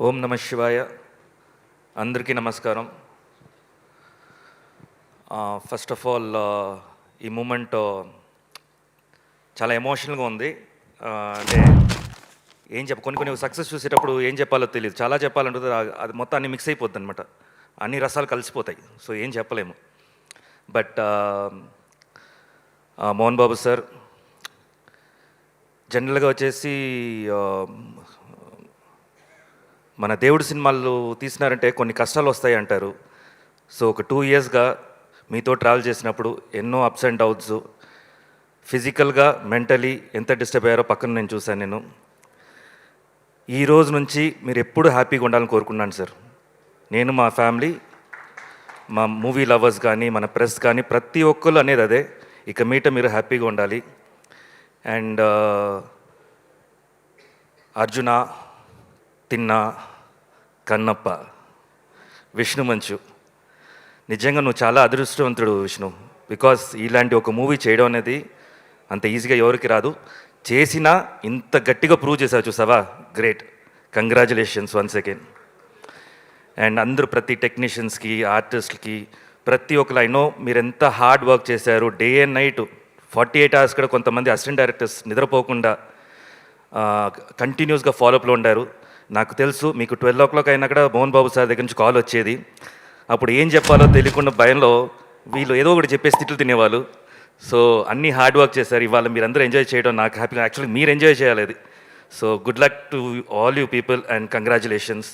ఓం నమ శివాయ. అందరికీ నమస్కారం. ఫస్ట్ ఆఫ్ ఆల్ ఈ మూమెంట్ చాలా ఎమోషనల్గా ఉంది. అంటే కొన్ని సక్సెస్ చూసేటప్పుడు ఏం చెప్పాలో తెలియదు. చాలా చెప్పాలంటే అది మొత్తం అన్ని మిక్స్ అయిపోద్ది అనమాట. అన్ని రసాలు కలిసిపోతాయి. సో ఏం చెప్పలేము. బట్ మోహన్ బాబు సార్ జనరల్గా వచ్చేసి మన దేవుడి సినిమాలు తీసినారంటే కొన్ని కష్టాలు వస్తాయి అంటారు. సో ఒక 2 ఇయర్స్గా మీతో ట్రావెల్ చేసినప్పుడు ఎన్నో అప్స్ అండ్ డౌన్స్, ఫిజికల్గా మెంటలీ ఎంత డిస్టర్బ్ అయ్యారో పక్కన నేను చూశాను. ఈ రోజు నుంచి మీరు ఎప్పుడు హ్యాపీగా ఉండాలని కోరుకున్నాను సార్. నేను, మా ఫ్యామిలీ, మా మూవీ లవర్స్ కానీ, మన ప్రెస్ కానీ, ప్రతి ఒక్కరు అనేది అదే. ఇక మీట మీరు హ్యాపీగా ఉండాలి. అండ్ అర్జున, తిన్నా, కన్నప్ప, విష్ణు మంచు, నిజంగా నువ్వు చాలా అదృష్టవంతుడు విష్ణు. బికాస్ ఇలాంటి ఒక మూవీ చేయడం అనేది అంత ఈజీగా ఎవరికి రాదు. చేసినా ఇంత గట్టిగా ప్రూవ్ చేసావు చూసావా, great. Congratulations once again. And అందరూ ప్రతి టెక్నీషియన్స్కి, ఆర్టిస్ట్కి, ప్రతి ఒక్కరు ఐ నో మీరు ఎంత హార్డ్ వర్క్ చేశారు. డే అండ్ నైట్ 48 అవర్స్ కూడా కొంతమంది అసిస్టెంట్ డైరెక్టర్స్ నిద్రపోకుండా కంటిన్యూస్గా ఫాలోఅప్లో ఉండారు. నాకు తెలుసు మీకు 12 o'clock అయినా కూడా మోహన్ బాబు సార్ దగ్గర నుంచి కాల్ వచ్చేది. అప్పుడు ఏం చెప్పాలో తెలియకుండా భయంలో వీళ్ళు ఏదో ఒకటి చెప్పేసి తిట్లు తినేవాళ్ళు. సో అన్నీ హార్డ్ వర్క్ చేశారు. ఇవాళ మీరందరూ ఎంజాయ్ చేయడం నాకు హ్యాపీగా. యాక్చువల్లీ మీరు ఎంజాయ్ చేయాలి అది. So good luck to all you people and congratulations.